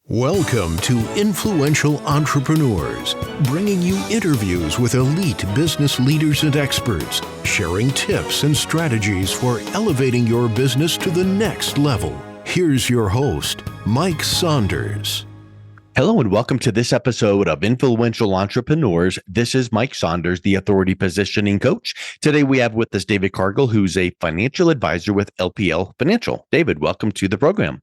Welcome to Influential Entrepreneurs, bringing you interviews with elite business leaders and experts, sharing tips and strategies for elevating your business to the next level. Here's your host, Mike Saunders. Hello and welcome to this episode of Influential Entrepreneurs. This is Mike Saunders, the Authority Positioning Coach. Today we have with us David Cargill, who's a financial advisor with LPL Financial. David, welcome to the program.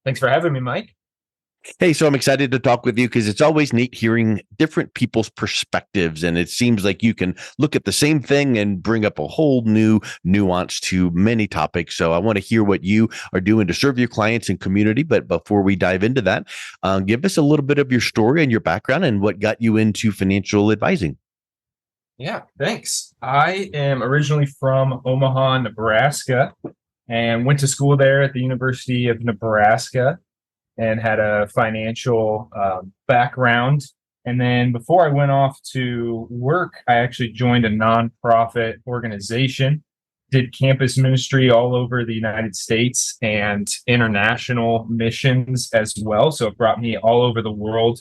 Thanks for having me, Mike. Hey, so I'm excited to talk with you because it's always neat hearing different people's perspectives. And it seems like you can look at the same thing and bring up a whole new nuance to many topics. So I want to hear what you are doing to serve your clients and community. But before we dive into that, give us a little bit of your story and your background and what got you into financial advising. Yeah, thanks. I am originally from Omaha, Nebraska, and went to school there at the University of Nebraska and had a financial background. And then before I went off to work, I actually joined a nonprofit organization, did campus ministry all over the United States and international missions as well. So it brought me all over the world.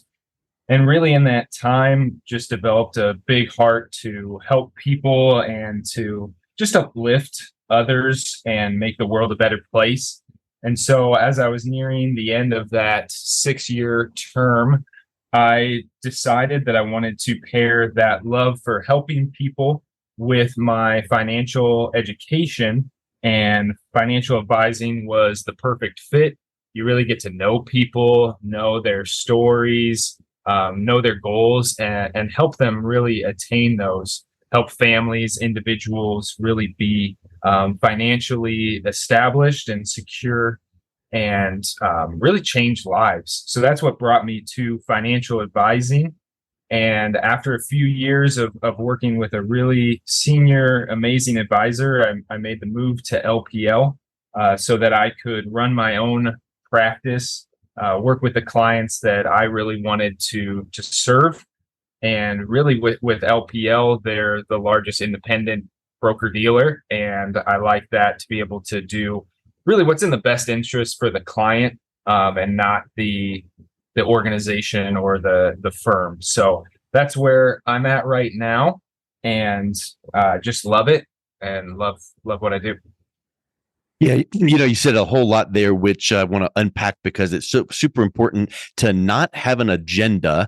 And really in that time, just developed a big heart to help people and to just uplift others and make the world a better place. And so as I was nearing the end of that 6-year term, I decided that I wanted to pair that love for helping people with my financial education, and financial advising was the perfect fit. You really get to know people, know their stories, know their goals, and help them really attain those, help families, individuals really be financially established and secure and really change lives. So that's what brought me to financial advising. And after a few years of working with a really senior, amazing advisor, I made the move to LPL so that I could run my own practice, work with the clients that I really wanted to serve. And really with LPL, they're the largest independent broker dealer. And I like that, to be able to do really what's in the best interest for the client and not the organization or the firm. So that's where I'm at right now, and just love it and love what I do. Yeah, you said a whole lot there, which I want to unpack because it's so super important to not have an agenda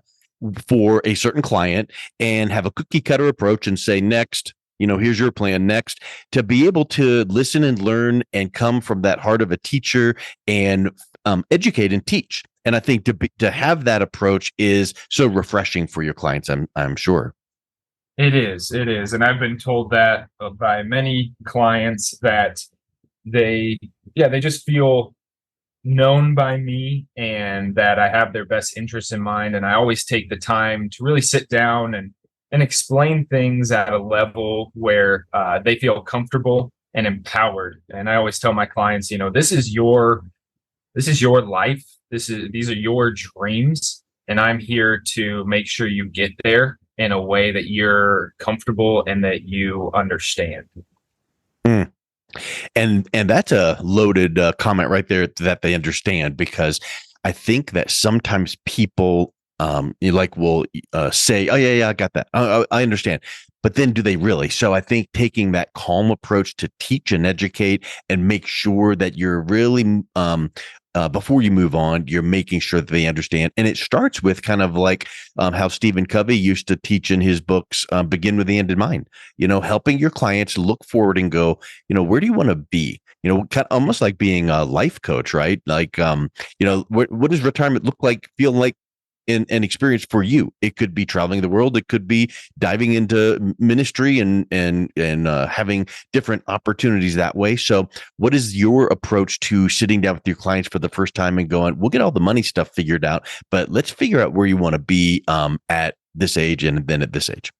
for a certain client and have a cookie cutter approach and say, next, here's your plan, next, to be able to listen and learn and come from that heart of a teacher and educate and teach. And I think to have that approach is so refreshing for your clients, I'm sure. It is. And I've been told that by many clients that they just feel known by me and that I have their best interests in mind. And I always take the time to really sit down and explain things at a level where they feel comfortable and empowered. And I always tell my clients, this is your life. These are your dreams. And I'm here to make sure you get there in a way that you're comfortable and that you understand. Mm. And that's a loaded comment right there, that they understand, because I think that sometimes people will say, oh yeah, I got that. I understand. But then do they really? So I think taking that calm approach to teach and educate and make sure that you're really, before you move on, you're making sure that they understand. And it starts with kind of like how Stephen Covey used to teach in his books, begin with the end in mind, helping your clients look forward and go, where do you want to be? Kind of almost like being a life coach, right? Like, what does retirement look like, feel like, an experience for you? It could be traveling the world. It could be diving into ministry and having different opportunities that way. So what is your approach to sitting down with your clients for the first time and going, we'll get all the money stuff figured out, but let's figure out where you want to be at this age and then at this age?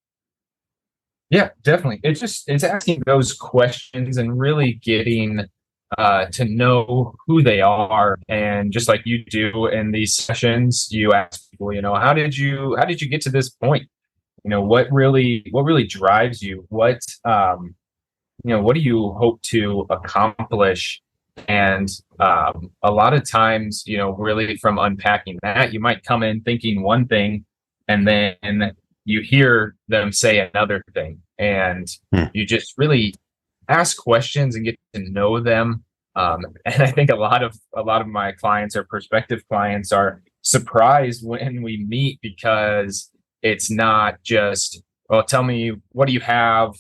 Yeah, definitely. It's asking those questions and really getting to know who they are. And just like you do in these sessions, you ask people, how did you get to this point? What really drives you? What do you hope to accomplish And a lot of times, really from unpacking that, you might come in thinking one thing, and then you hear them say another thing, and you just really ask questions and get to know them. And I think a lot of my clients or prospective clients are surprised when we meet, because it's not just, well, tell me, what do you have?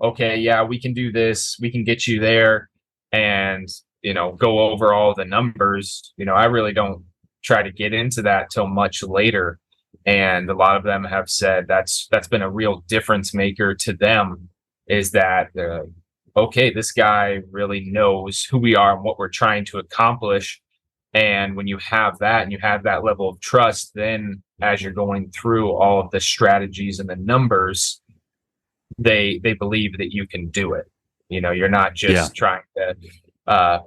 Okay, yeah, we can do this, we can get you there, and go over all the numbers. I really don't try to get into that till much later. And a lot of them have said that's been a real difference maker to them, is that okay, this guy really knows who we are and what we're trying to accomplish. And when you have that and you have that level of trust, then as you're going through all of the strategies and the numbers, they believe that you can do it. You're not just trying to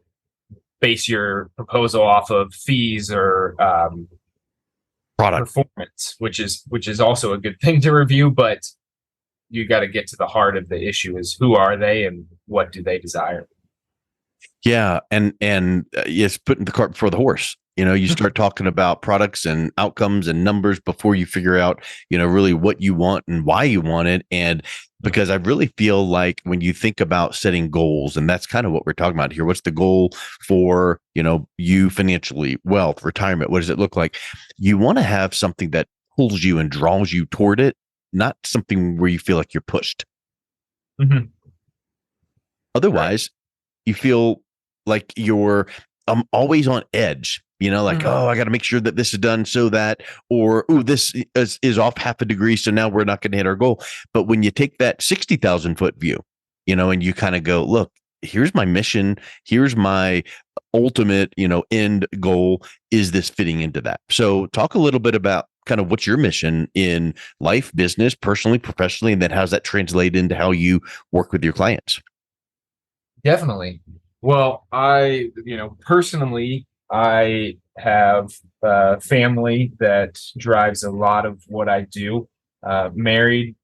base your proposal off of fees or Product. performance, which is also a good thing to review, but you got to get to the heart of the issue: is who are they and what do they desire? Yeah, and it's putting the cart before the horse. You start talking about products and outcomes and numbers before you figure out, really what you want and why you want it. And because I really feel like when you think about setting goals, and that's kind of what we're talking about here, what's the goal for, you financially, wealth, retirement, what does it look like? You want to have something that pulls you and draws you toward it, not something where you feel like you're pushed. Mm-hmm. Otherwise, you feel like you're always on edge, like, oh, I got to make sure that this is done so that, or, oh, this is off half a degree, so now we're not going to hit our goal. But when you take that 60,000 foot view, and you kind of go, look, here's my mission, here's my ultimate, end goal. Is this fitting into that? So talk a little bit about kind of what's your mission in life, business, personally, professionally, and then how's that translate into how you work with your clients? Definitely. Well, personally, I have a family that drives a lot of what I do. Married,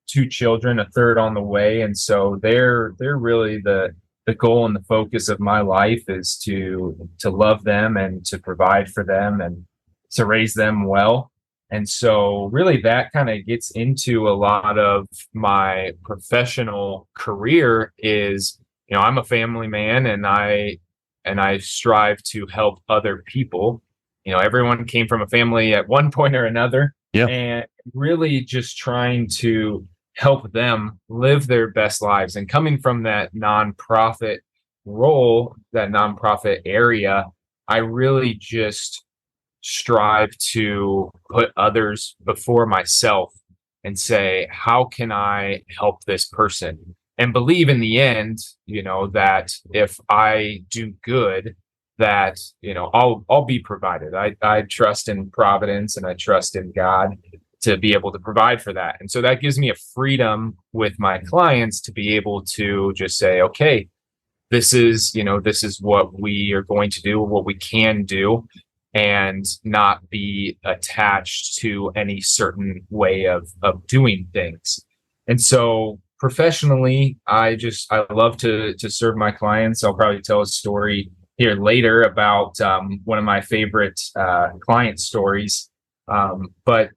2 children, a third on the way, and so they're really the goal and the focus of my life, is to love them and to provide for them and to raise them well. And so really that kind of gets into a lot of my professional career. Is I'm a family man, and I strive to help other people. Everyone came from a family at one point or another, Yeah. and really just trying to help them live their best lives. And coming from that nonprofit role, that nonprofit area, I really just strive to put others before myself and say, how can I help this person? And believe in the end, that if I do good, that, I'll be provided. I trust in providence, and I trust in God to be able to provide for that. And so that gives me a freedom with my clients to be able to just say, okay, this is what we are going to do, what we can do, and not be attached to any certain way of doing things. And so professionally, I love to serve my clients. I'll probably tell a story here later about one of my favorite client stories. But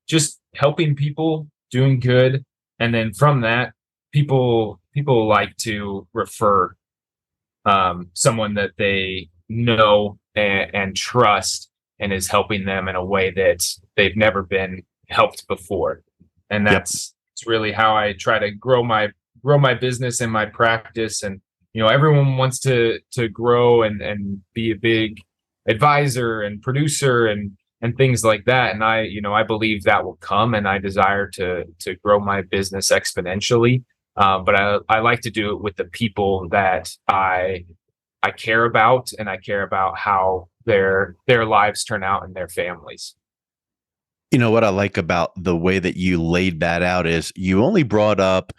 just helping people, doing good, and then from that, people like to refer someone that they know and trust, and is helping them in a way that they've never been helped before. And that's it's really how I try to grow my business and my practice. And everyone wants to grow and be a big advisor and producer and things like that. And I believe that will come, and I desire to grow my business exponentially. But I like to do it with the people that I care about, and I care about how their lives turn out and their families. What I like about the way that you laid that out is you only brought up,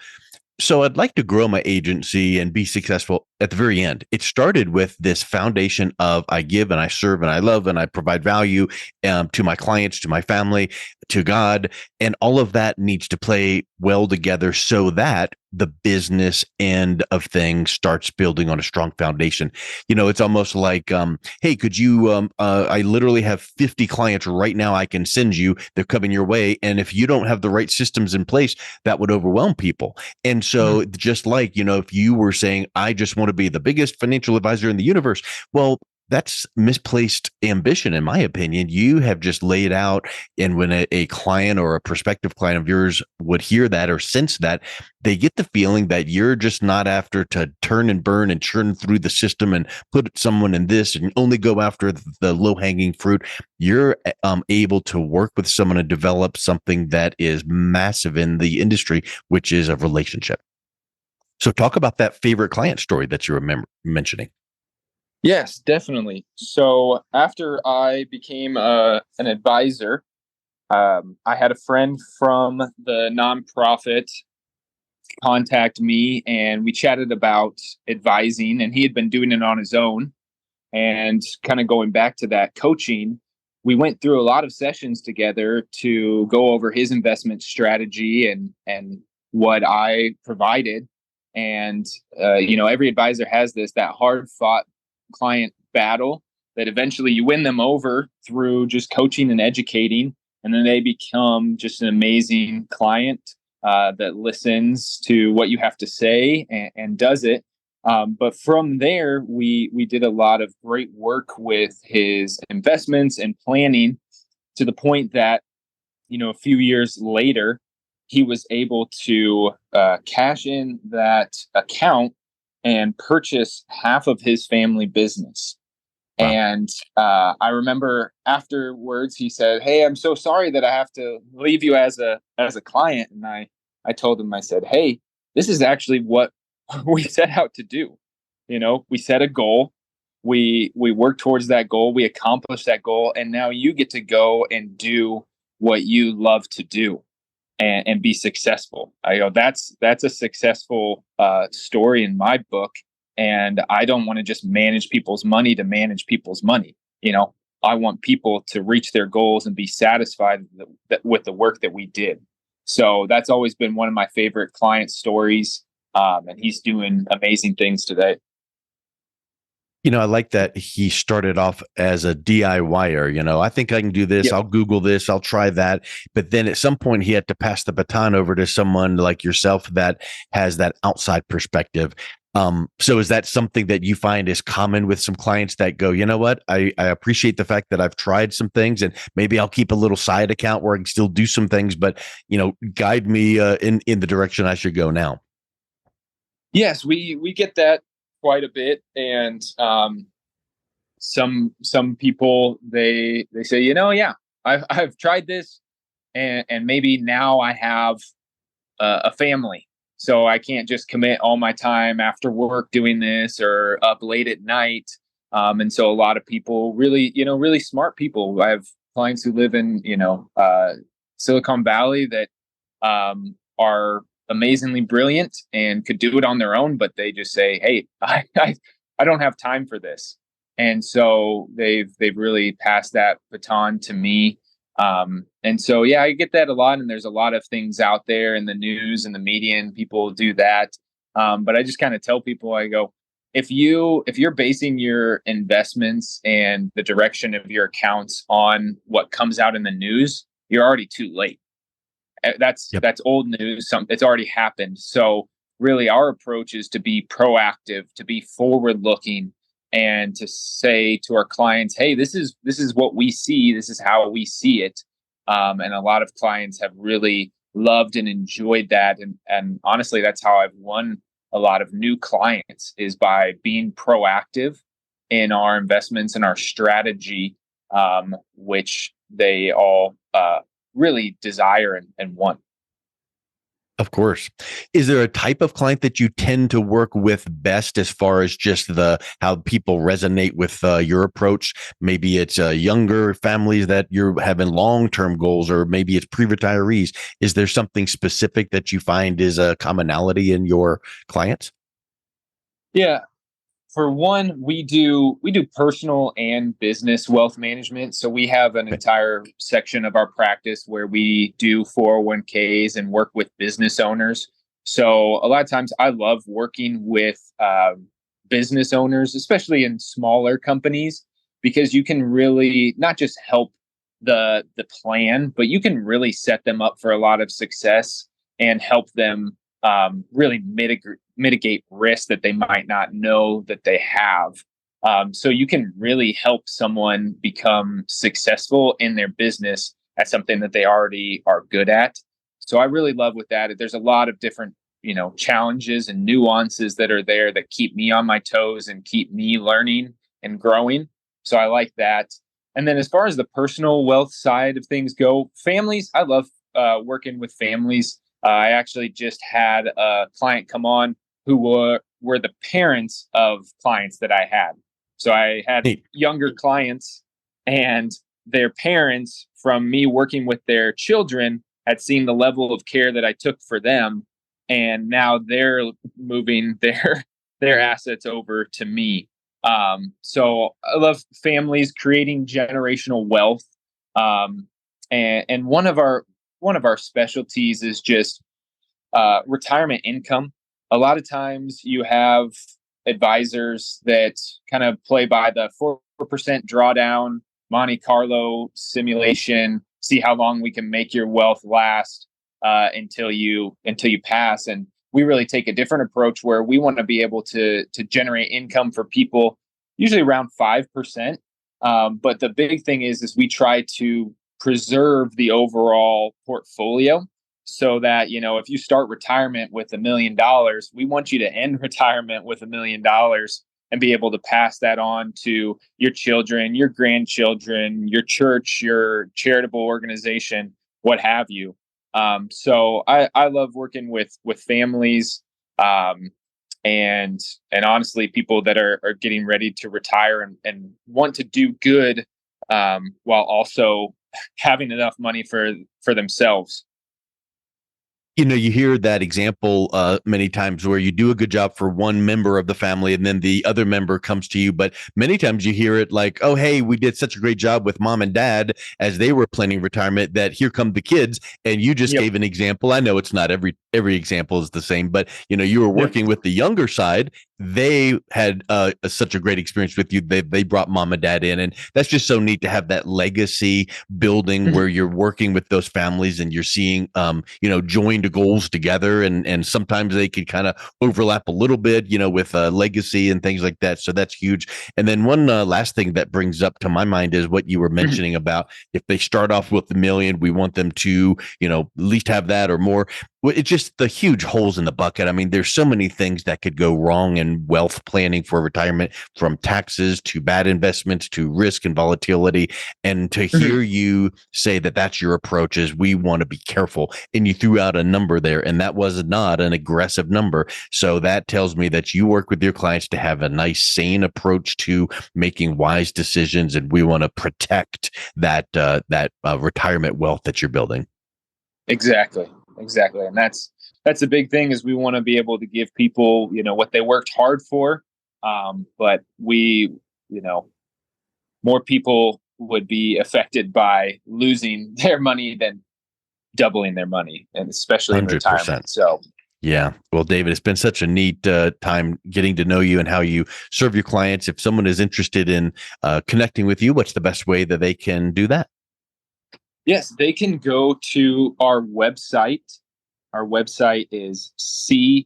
so I'd like to grow my agency and be successful at the very end. It started with this foundation of I give and I serve and I love and I provide value to my clients, to my family, to God, and all of that needs to play well together so that the business end of things starts building on a strong foundation. It's almost like, hey, could you, I literally have 50 clients right now I can send you. They're coming your way. And if you don't have the right systems in place, that would overwhelm people. And so just like, if you were saying, I just want to be the biggest financial advisor in the universe, well, that's misplaced ambition, in my opinion. You have just laid out, and when a client or a prospective client of yours would hear that or sense that, they get the feeling that you're just not after to turn and burn and churn through the system and put someone in this and only go after the low-hanging fruit. You're able to work with someone and develop something that is massive in the industry, which is a relationship. So talk about that favorite client story that you were mentioning. Yes, definitely. So after I became an advisor, I had a friend from the nonprofit contact me, and we chatted about advising, and he had been doing it on his own. And kind of going back to that coaching, we went through a lot of sessions together to go over his investment strategy and what I provided. And every advisor has that hard fought client battle that eventually you win them over through just coaching and educating, and then they become just an amazing client that listens to what you have to say and does it. But from there, we did a lot of great work with his investments and planning, to the point that a few years later, he was able to cash in that account and purchase half of his family business. Wow. And I remember afterwards, he said, "Hey, I'm so sorry that I have to leave you as a client." And I told him, I said, "Hey, this is actually what we set out to do. We set a goal, we worked towards that goal, we accomplished that goal, and now you get to go and do what you love to do and be successful." I go, that's a successful story in my book. And I don't want to just manage people's money to manage people's money. I want people to reach their goals and be satisfied with the work that we did. So that's always been one of my favorite client stories. And he's doing amazing things today. I like that he started off as a DIYer. I think I can do this. Yep. I'll Google this. I'll try that. But then at some point he had to pass the baton over to someone like yourself that has that outside perspective. So is that something that you find is common with some clients that go, you know what, I appreciate the fact that I've tried some things, and maybe I'll keep a little side account where I can still do some things, but, guide me in the direction I should go now? Yes, we get that quite a bit. And some people, they say, yeah, I've tried this, and maybe now I have a family, so I can't just commit all my time after work doing this or up late at night. And so a lot of people, really smart people, I have clients who live in Silicon Valley that are amazingly brilliant and could do it on their own, but they just say, "Hey, I don't have time for this." And so they've really passed that baton to me. And so, yeah, I get that a lot. And there's a lot of things out there in the news and the media, and people do that. But I just kind of tell people, I go, if you're basing your investments and the direction of your accounts on what comes out in the news, you're already too late. That's old news. It's already happened. So really our approach is to be proactive, to be forward looking, and to say to our clients, "Hey, this is what we see. This is how we see it." And a lot of clients have really loved and enjoyed that. And honestly, that's how I've won a lot of new clients, is by being proactive in our investments and our strategy, which they all really desire and want. Of course. Is there a type of client that you tend to work with best, as far as just how people resonate with your approach? Maybe it's younger families that you're having long-term goals, or maybe it's pre-retirees. Is there something specific that you find is a commonality in your clients? Yeah. For one, we do personal and business wealth management. So we have an entire section of our practice where we do 401ks and work with business owners. So a lot of times I love working with business owners, especially in smaller companies, because you can really not just help the plan, but you can really set them up for a lot of success and help them really mitigate risk that they might not know that they have. So you can really help someone become successful in their business at something that they already are good at. So I really love with that. There's a lot of different, challenges and nuances that are there that keep me on my toes and keep me learning and growing. So I like that. And then as far as the personal wealth side of things go, families, I love working with families. I actually just had a client come on who were the parents of clients that I had. So I had younger clients, and their parents, from me working with their children, had seen the level of care that I took for them. And now they're moving their assets over to me. So I love families creating generational wealth. And one of our specialties is just retirement income. A lot of times you have advisors that kind of play by the 4% drawdown, Monte Carlo simulation, see how long we can make your wealth last until you pass. And we really take a different approach where we want to be able to generate income for people, usually around 5%. But the big thing is we try to preserve the overall portfolio so that, if you start retirement with $1 million, we want you to end retirement with $1 million and be able to pass that on to your children, your grandchildren, your church, your charitable organization, what have you. So I love working with families, and honestly, people that are getting ready to retire and want to do good, while also having enough money for themselves. You hear that example many times where you do a good job for one member of the family and then the other member comes to you. But many times you hear it like, oh, hey, we did such a great job with mom and dad as they were planning retirement that here come the kids. And you just gave an example. I know it's not every example is the same, but, you were working with the younger side. They had such a great experience with you. They brought mom and dad in. And that's just so neat to have that legacy building where you're working with those families and you're seeing, joined goals together. And sometimes they could kind of overlap a little bit, with legacy and things like that. So that's huge. And then one last thing that brings up to my mind is what you were mentioning about if they start off with $1 million, we want them to, at least have that or more. It's just the huge holes in the bucket. I mean, there's so many things that could go wrong in wealth planning for retirement, from taxes to bad investments to risk and volatility. And to hear you say that that's your approach is we want to be careful. And you threw out a number there, and that was not an aggressive number. So that tells me that you work with your clients to have a nice, sane approach to making wise decisions. And we want to protect that retirement wealth that you're building. Exactly. And that's a big thing, is we want to be able to give people, what they worked hard for. But we, more people would be affected by losing their money than doubling their money, and especially in 100%. retirement. So, yeah. Well, David, it's been such a neat time getting to know you and how you serve your clients. If someone is interested in connecting with you, what's the best way that they can do that? Yes, they can go to our website. Our website is cst-lpl.com.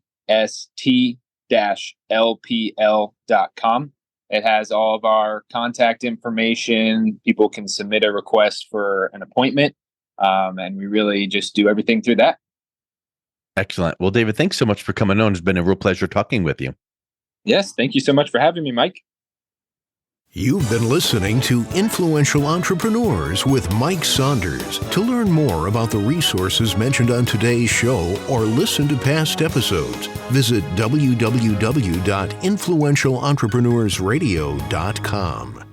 It has all of our contact information. People can submit a request for an appointment, and we really just do everything through that. Excellent. Well, David, thanks so much for coming on. It's been a real pleasure talking with you. Yes, thank you so much for having me, Mike. You've been listening to Influential Entrepreneurs with Mike Saunders. To learn more about the resources mentioned on today's show or listen to past episodes, visit www.influentialentrepreneursradio.com.